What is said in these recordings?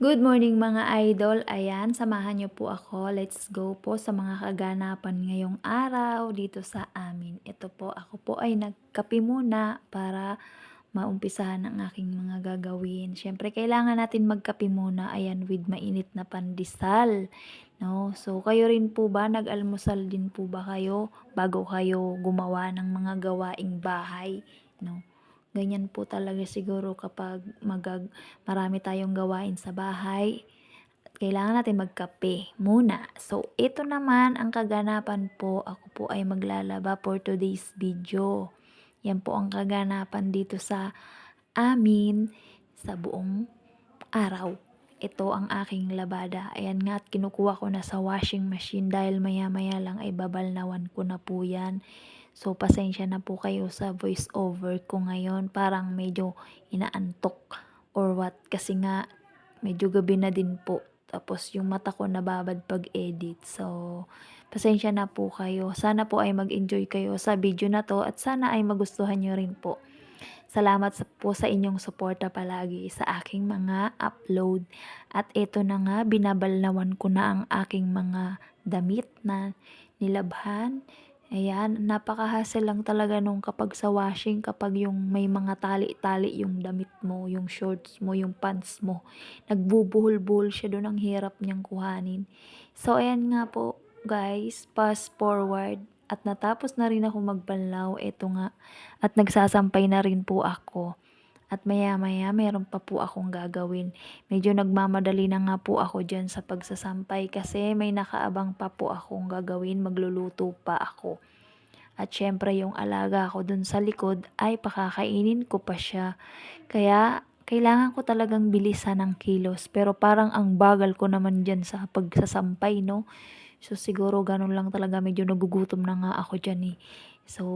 Good morning mga idol. Ayan, samahan niyo po ako. Let's go po sa mga kaganapan ngayong araw dito sa amin. Ito po, ako po ay nagkape muna para maumpisahan ang aking mga gagawin. Siyempre, kailangan natin magkape muna. Ayan, with mainit na pandesal. No? So, kayo rin po ba? Nag-almusal din po ba kayo bago kayo gumawa ng mga gawaing bahay? No? Ganyan po talaga siguro kapag marami tayong gawain sa bahay, kailangan natin magkape muna. So, ito naman ang kaganapan po. Ako po ay maglalaba for today's video. Yan po ang kaganapan dito sa amin sa buong araw. Ito ang aking labada. Ayan nga at kinukuha ko na sa washing machine dahil maya-maya lang ay babalnawan ko na po yan. So, pasensya na po kayo sa voice over ko ngayon. Parang medyo inaantok or what. Kasi nga, medyo gabi na din po. Tapos, yung mata ko nababad pag edit. So, pasensya na po kayo. Sana po ay mag-enjoy kayo sa video na to. At sana ay magustuhan nyo rin po. Salamat po sa inyong suporta palagi sa aking mga upload. At ito na nga, binabalnawan ko na ang aking mga damit na nilabhan. Ayan, napaka-hassle lang talaga nung kapag sa washing, kapag yung may mga tali-tali yung damit mo, yung shorts mo, yung pants mo. Nagbubuhol-buhol siya doon, ang hirap niyang kuhanin. So, ayan nga po guys, fast forward. At natapos na rin ako magbanlaw, eto nga. At nagsasampay na rin po ako. At maya-maya meron pa po akong gagawin. Medyo nagmamadali na nga po ako dyan sa pagsasampay kasi may nakaabang pa po akong gagawin. Magluluto pa ako. At syempre yung alaga ko dun sa likod ay pakakainin ko pa siya. Kaya kailangan ko talagang bilisan ng kilos. Pero parang ang bagal ko naman dyan sa pagsasampay, no? So siguro ganun lang talaga, medyo nagugutom na nga ako dyan eh. So,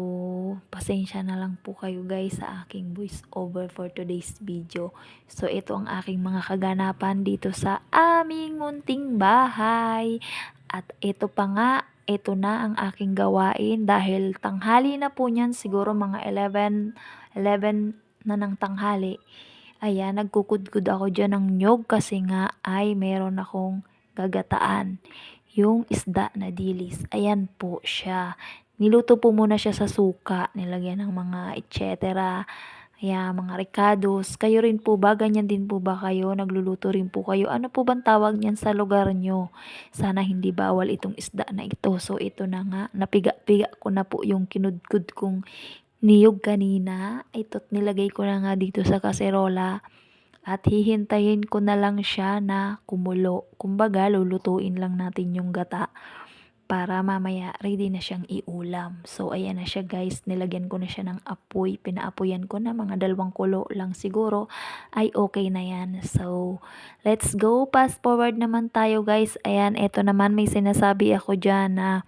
pasensya na lang po kayo guys sa aking voice over for today's video. So, ito ang aking mga kaganapan dito sa aming munting bahay. At ito pa nga, ito na ang aking gawain dahil tanghali na po niyan, siguro mga 11 na ng tanghali. Ayan, nagkukudkud ako dyan ng nyog kasi nga ay meron akong gagataan. Yung isda na dilis. Ayan po siya. Niluto po muna siya sa suka. Nilagyan ng mga etc. Ayan, mga ricados. Kayo rin po ba? Ganyan din po ba kayo? Nagluluto rin po kayo? Ano po bang tawag niyan sa lugar nyo? Sana hindi bawal itong isda na ito. So, ito na nga. Napiga-piga ko na po yung kinudkud kong niyog kanina. Ito't nilagay ko na nga dito sa kaserola. At hihintayin ko na lang siya na kumulo. Kumbaga, lulutuin lang natin yung gata para mamaya ready na siyang iulam. So, ayan na siya guys. Nilagyan ko na siya ng apoy. Pinaapoyan ko na mga 2 kulo lang siguro ay okay na yan. So, let's go. Fast forward naman tayo guys. Ayan, eto naman may sinasabi ako dyan na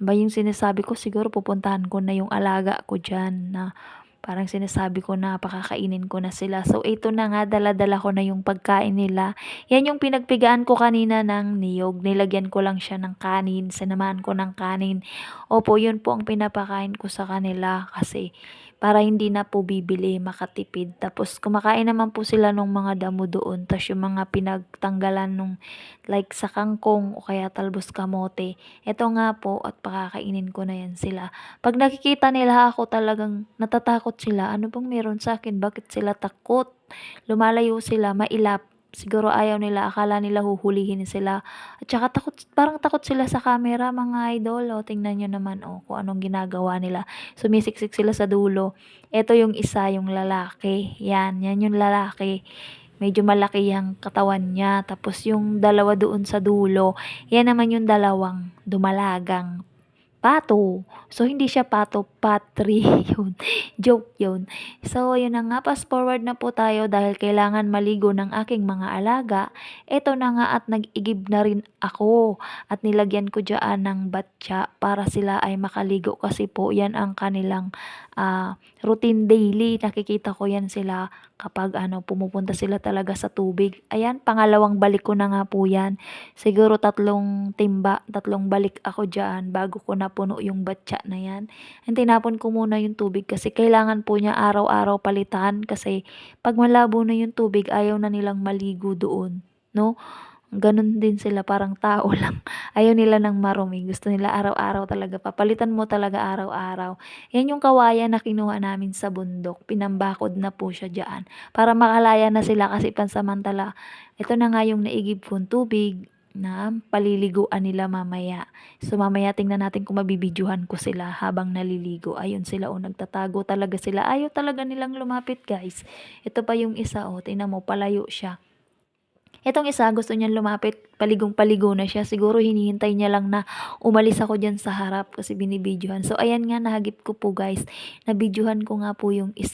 yung sinasabi ko siguro pupuntahan ko na yung alaga ko dyan na parang sinasabi ko na pakakainin ko na sila. So, ito na nga, dala-dala ko na yung pagkain nila. Yan yung pinagpigaan ko kanina ng niyog. Nilagyan ko lang siya ng kanin. Sinamahan ko ng kanin. Opo, yun po ang pinapakain ko sa kanila kasi para hindi na po bibili, makatipid. Tapos, kumakain naman po sila nung mga damo doon. Tapos, yung mga pinagtanggalan nung like sa kangkong o kaya talbos kamote. Ito nga po at pakakainin ko na yan sila. Pag nakikita nila ako talagang natatakot sila. Ano bang meron sa akin? Bakit sila takot? Lumalayo sila, mailap. Siguro ayaw nila, akala nila huhulihin sila. At saka takot, parang takot sila sa camera mga idol. O, tingnan nyo naman kung anong ginagawa nila. Sumisiksik sila sa dulo. Ito yung isa, yung lalaki. Yan yung lalaki. Medyo malaki yung katawan niya. Tapos yung dalawa doon sa dulo, yan naman yung dalawang dumalagang pato. So, hindi siya pato, patri yun. Joke yun. So, yun na nga, fast forward na po tayo dahil kailangan maligo ng aking mga alaga. Ito na nga at nag-igib na rin ako at nilagyan ko dyan ng batya para sila ay makaligo kasi po yan ang kanilang routine daily. Nakikita ko yan sila kapag pumupunta sila talaga sa tubig. Ayan, pangalawang balik ko na nga po yan. Siguro 3 balik ako dyan bago ko napuno yung batya na yan. And tinapon ko muna yung tubig kasi kailangan po niya araw-araw palitan kasi pag malabo na yung tubig ayaw na nilang maligo doon. 'no? Gano'n din sila, parang tao lang. Ayaw nila ng marumi, gusto nila araw-araw talaga, papalitan mo talaga araw-araw. 'Yan yung kawayan na kinuha namin sa bundok, pinambakod na po siya diyaan para makalaya na sila kasi pansamantala ito na nga yung naigib kong tubig na paliliguan nila mamaya. So, mamaya tingnan natin kung mabibidyohan ko sila habang naliligo. Ayun sila, oh, nagtatago talaga sila, ayaw talaga nilang lumapit, guys. Ito pa yung isa, oh, tingnan mo palayo siya. Itong isa gusto niyang lumapit, paligong-paligo na siya. Siguro hinihintay niya lang na umalis ako diyan sa harap kasi binibidyohan. So ayan nga, nahagip ko po guys. Nabidyohan ko nga po yung isa.